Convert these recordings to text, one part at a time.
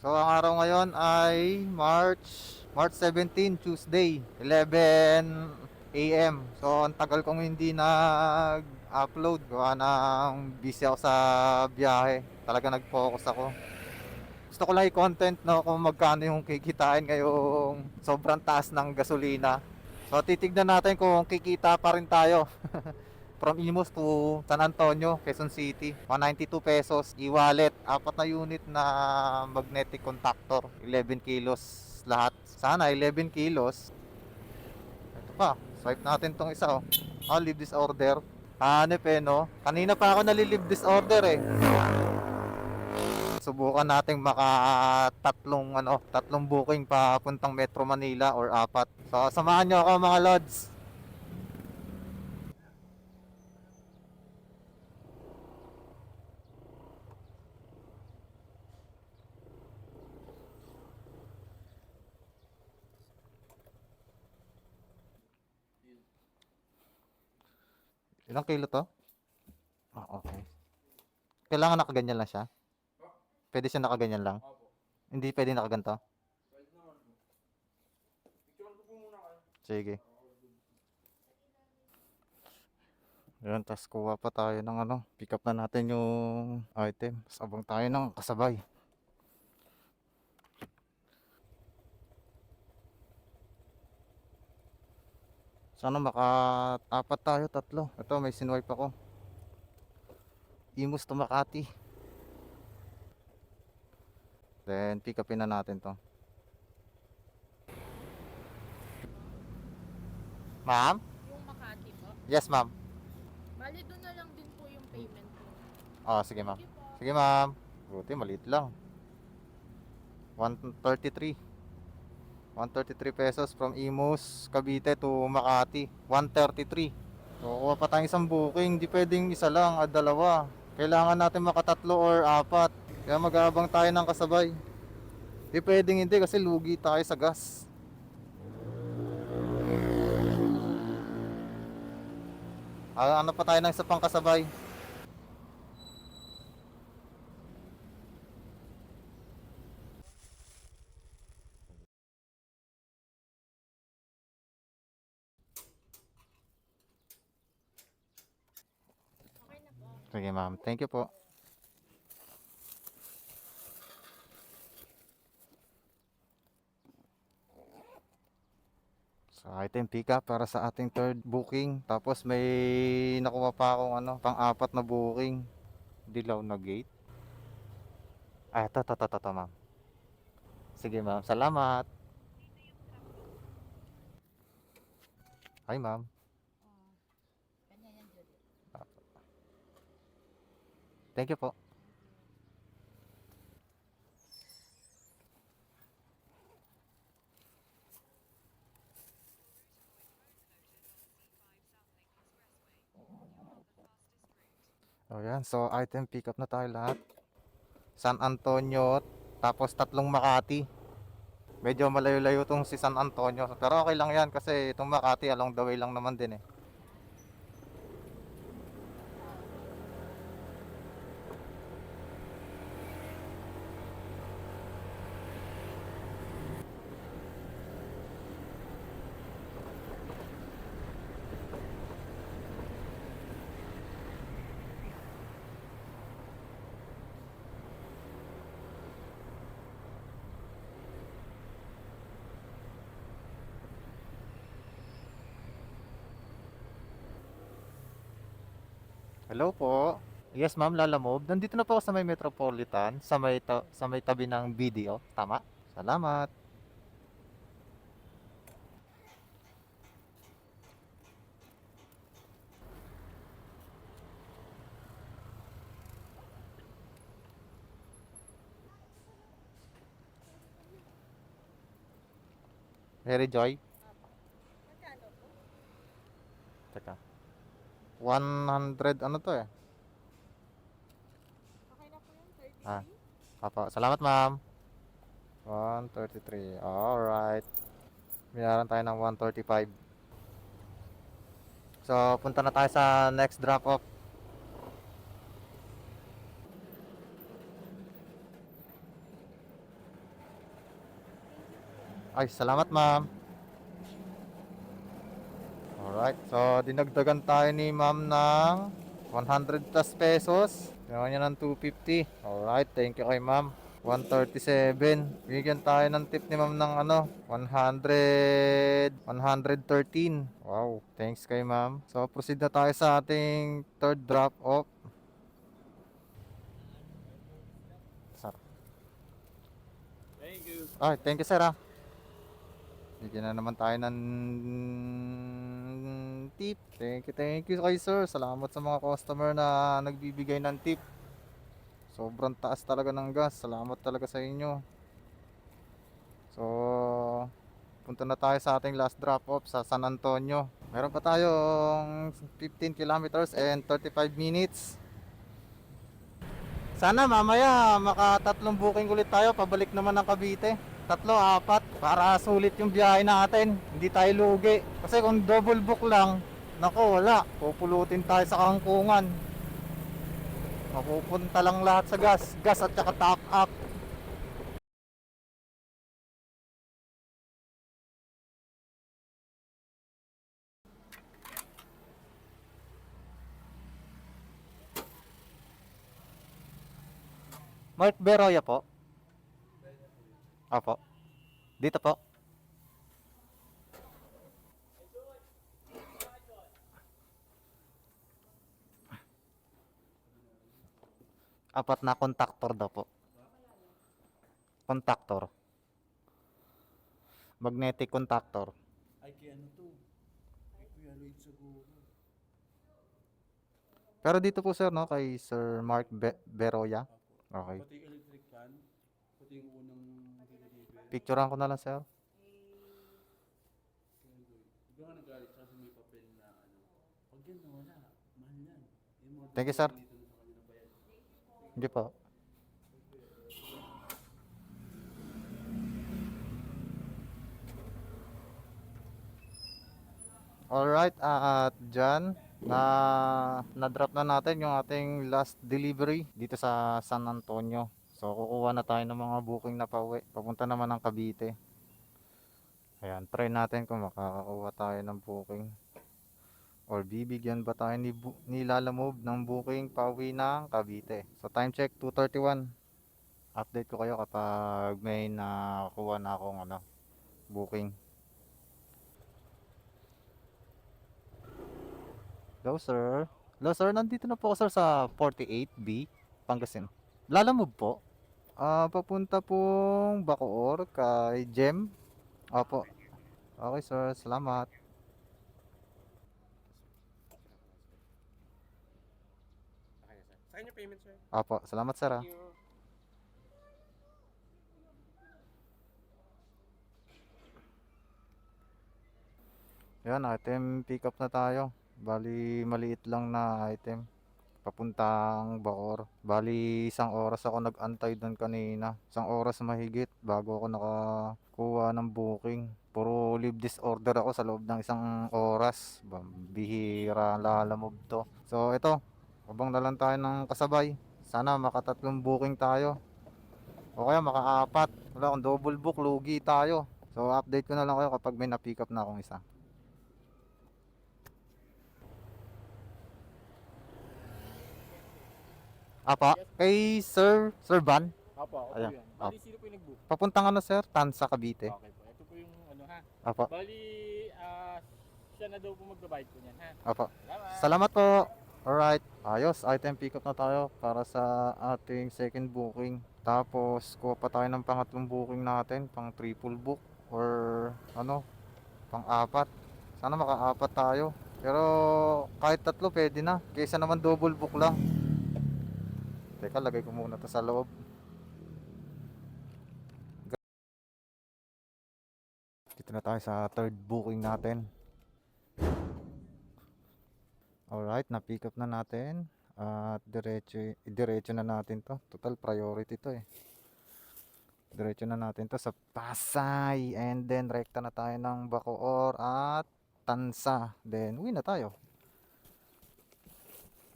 So ang araw ngayon ay March 17, Tuesday, 11 AM. So ang tagal kong hindi nag-upload gawa ng busy ako sa biyahe. Talaga nag-focus ako. Gusto ko lang i-content no kung magkano yung kikitain ngayong sobrang taas ng gasolina. So titignan natin kung kikita pa rin tayo. From Imus to San Antonio, Quezon City, 192 pesos. E-wallet, apat na unit na magnetic contactor, 11 kilos lahat. Sana 11 kilos. Ito pa, swipe natin tong isa oh. Leave this order. Hanep no? Kanina pa ako nalilive this order eh. Subukan nating tatlong booking papuntang Metro Manila or apat. So samahan nyo ako mga lods. Ilang kilo to? Okay. Kailangan nakaganyan lang siya? Pwede siya nakaganyan lang? Hindi pwede nakaganto? Sige. Ayan, tas kuha pa tayo ng pick up na natin yung item. Sabang tayo ng kasabay. Sana maka-apat tayo, tatlo. Ito, may sinwipe ako. Imus to Makati. Then, pick upin na natin to. Ma'am? Yung Makati po. Yes, ma'am. Bali doon na lang din po yung payment po. Sige, ma'am. Thank you po. Sige, ma'am. Buti, maliit lang. 133. 133 pesos from Imus, Cavite to Makati. 133. So, kuha pa tayong isang booking. Hindi pwedeng isa lang at dalawa. Kailangan natin makatatlo or apat. Kaya mag-aabang tayo ng kasabay. Hindi pwedeng hindi kasi lugi tayo sa gas. Ano pa tayo ng isa pang kasabay? Okay na po. Sige ma'am, thank you po. So item pick up para sa ating third booking. Tapos may nakuha pa akong pang-apat na booking. Dilaw na gate. Ito ma'am. Sige ma'am, salamat. Hi ma'am. Oh, kanya yan, Julie. Thank you po. O yan, so item pick up na tayo lahat. San Antonio, tapos tatlong Makati. Medyo malayo-layo tong si San Antonio. Pero okay lang yan kasi itong Makati along the way lang naman din eh. Hello po. Yes ma'am, Lalamove. Nandito na po ako sa may Metropolitan, sa may tabi ng BDO. Tama? Salamat. Mary Joy. Magkano po? Teka. 100 ano to eh? Okay na po yun, Ah, 33? Salamat ma'am. 133. Alright. Binayaran tayo ng 135. So, punta na tayo sa next drop off. Ay, salamat ma'am. Alright, so dinagdagan tayo ni ma'am ng 100 plus pesos. Gawin niya ng 250. Alright, thank you kay ma'am. 137. Bigyan tayo ng tip ni ma'am ng ano, 100, 113. Wow, thanks kay ma'am. So proceed na tayo sa ating third drop off. Sir. Thank you. Ay, thank you sir ah. Bigyan na naman tayo ng tip. Thank you kay sir. Salamat sa mga customer na nagbibigay ng tip. Sobrang taas talaga ng gas. Salamat talaga sa inyo. So, punta na tayo sa ating last drop off sa San Antonio. Meron pa tayong 15 kilometers and 35 minutes. Sana mamaya makatatlong booking ulit tayo pabalik naman ng Cavite. Tatlo, apat para sulit yung biyahe natin. Hindi tayo lugi. Kasi kung double book lang, nako wala. Pupulutin tayo sa kangkungan. Mapupunta lang lahat sa gas. Gas at saka top up. Mark Beroya po. Apo. Dito po. Apat na contactor daw po. Contactor. Magnetic contactor. Ay, kaya ano to? Ay, Kuya Lloyd siguro. Pero dito po sir, no, kay Sir Mark Beroya. Apo. Okay. Pati yung electric fan, pati yung unang delivery. Picturean ko na lang sir. Kuya Lloyd. Di ba nga nagalit siya kasi may papel na ano? Pag yan nawala, mahal yan. Yung mga Thank you sir. dito na sa kanilang bayan. Hindi po. Alright, at dyan na-drop na natin yung ating last delivery dito sa San Antonio. So kukuha na tayo ng mga booking na pauwi. Papunta naman ng Cavite. Ayan, try natin kung makakakuha tayo ng booking. Or bibigyan ba tayo ni Lala Move ng booking pauwi ng Cavite. So time check 2:31. Update ko kayo kapag may nakuha na akong booking. Hello sir. Hello sir, nandito na po ako sir sa 48B, Pangasinan. Lala Move po. Papunta pong Bacoor kay Jem. Opo. Okay sir, salamat. Sa kanya payment, sir. Opo, salamat sir ah. Thank you. Yan, item pick up na tayo. Bali, maliit lang na item. Papuntang Bacoor. Bali, isang oras ako nag-antay doon kanina. Isang oras mahigit bago ako nakakuha ng booking. Puro leave disorder ako sa loob ng isang oras. Bihira, lalamove to. So, ito. Abang na lang tayo ng kasabay. Sana makatatlong booking tayo. O kaya makaapat. Wala, kung double book, lugi tayo. So, update ko na lang kayo kapag may na-pick up na akong isa. Apa, kay Sir Van. Apo, ako po Ayan. yan. Bali, sino po yung nag-book? Papuntang sir, Tansa, Cavite. Okay po. Ito po yung ano ha. Apa, Bali, siya na daw po magbabayad po niyan ha. apa. Salamat. Salamat po. Alright, ayos, item pick up na tayo para sa ating second booking. Tapos, kuha pa tayo ng pangatlong booking natin, pang triple book or pang apat. Sana maka-apat tayo. Pero kahit tatlo pwede na, kaysa naman double book lang. Teka, lagay ko muna to sa loob. Dito na tayo sa third booking natin. Alright, na-pick up na natin. At diretso na natin to. Total priority to eh. Diretso na natin to sa Pasay. And then, rekta na tayo ng Bacoor at Tansa. Then, uwi na tayo.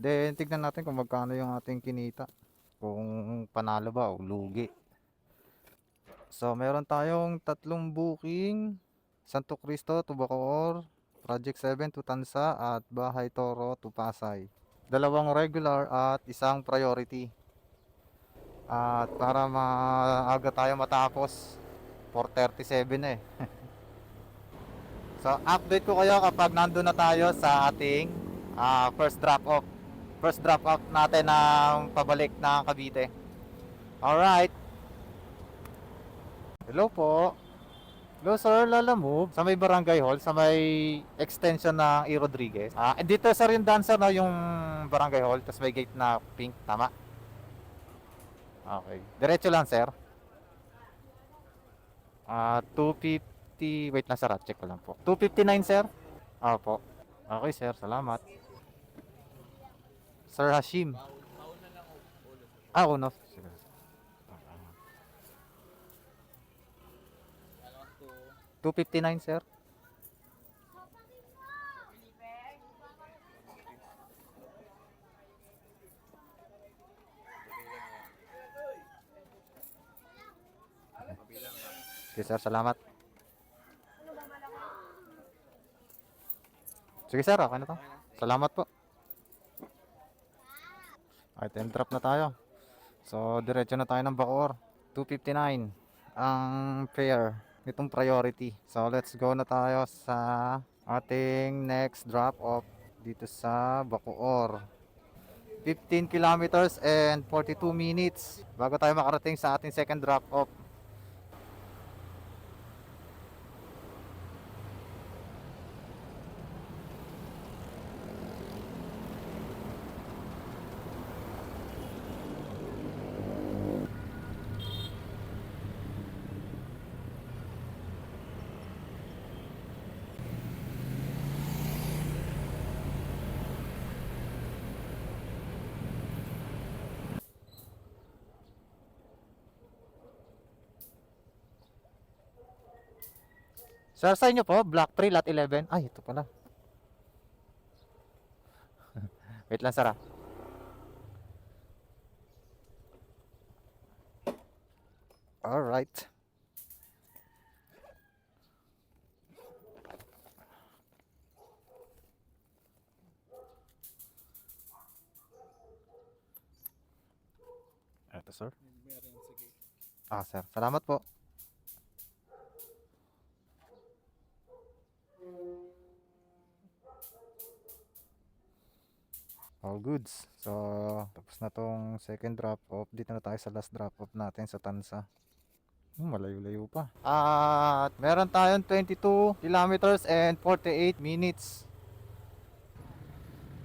Then, tignan natin kung magkano yung ating kinita. Kung panalo ba o lugi. So, meron tayong tatlong booking. Santo Cristo to Bacoor, Project 7 to Tansa, at Bahay Toro to Pasay. Dalawang regular at isang priority. At para maaga tayo matapos, 4:37 na eh. So, update ko kayo kapag nandun na tayo sa ating first drop off. First drop off natin ng pabalik ng Cavite. Alright. Hello po. Hello sir, Lalamove. Sa may Barangay Hall, sa may extension ng E. Rodriguez. Dito sa rin dancer na yung Barangay Hall, tapos may gate na pink, tama? Okay. Diretso lang sir. 250, wait lang sir, check ko lang po. 259 sir? Opo. Okay sir, salamat. Sir Hashim. Uno. Sige. 259 sir. Sige sir, salamat. Sige sir, okay na to. Salamat po. Alright, end drop na tayo. So, diretso na tayo ng Bacoor. 259 ang fare nitong priority. So, let's go na tayo sa ating next drop off dito sa Bacoor. 15 kilometers and 42 minutes bago tayo makarating sa ating second drop off. Sir, sa inyo po, Block 3, Lot 11. Ay, ito pala. Wait lang, sir. Alright. Ito, sir. Sir. Salamat po. All goods. So, tapos na tong second drop off. Dito na tayo sa last drop off natin sa Tansa. Malayo-layo pa. At meron tayong 22 kilometers and 48 minutes.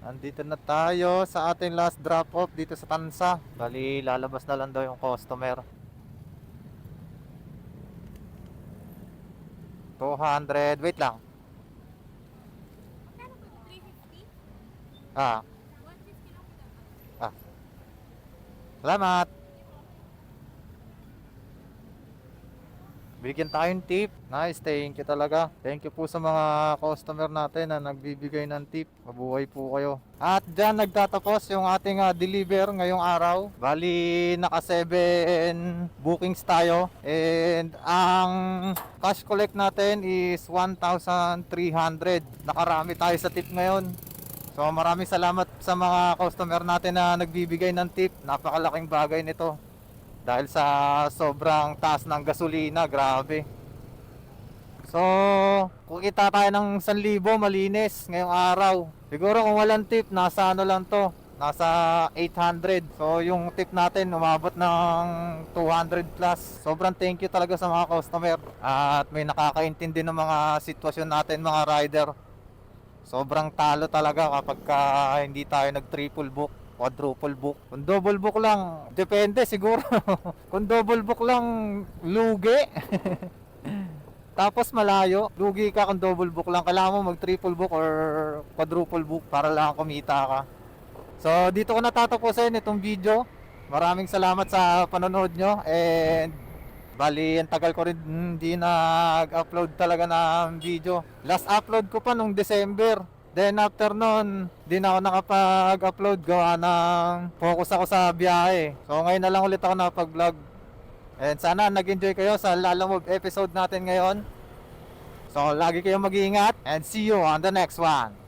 Andito na tayo sa ating last drop off dito sa Tansa. Bali, lalabas na lang daw yung customer. 200, wait lang. Magkano po? 350? 150 150 lang po dapat. Salamat. Bigyan tayong tip. Nice, thank you talaga. Thank you po sa mga customer natin na nagbibigay ng tip. Mabuhay po kayo. At dyan nagtatapos yung ating deliver ngayong araw. Bali, naka 7 bookings tayo. And ang cash collect natin is 1,300. Nakarami tayo sa tip ngayon. So maraming salamat sa mga customer natin na nagbibigay ng tip. Napakalaking bagay nito. Dahil sa sobrang taas ng gasolina, grabe. So, kung kita tayo ng 1,000 malinis ngayong araw. Siguro kung walang tip, nasa ano lang to, nasa 800. So, yung tip natin umabot ng 200 plus. Sobrang thank you talaga sa mga customer. At may nakakaintindi ng mga sitwasyon natin, mga rider. Sobrang talo talaga kapag hindi tayo nag-triple book, quadruple book. Kung double book lang, depende siguro. Kung double book lang, lugi. Tapos malayo, lugi ka kung double book lang. Kailangan mo mag-triple book or quadruple book para lang kumita ka. So, dito ko natatapusin itong video. Maraming salamat sa panonood nyo. And bali, ang tagal ko rin hindi nag-upload talaga ng video. Last upload ko pa nung December. Then after nun, di na ako nakapag-upload gawa ng focus ako sa biyahe. So ngayon na lang ulit ako nakapag-vlog. And sana nag-enjoy kayo sa Lalamove episode natin ngayon. So lagi kayong mag-iingat and see you on the next one.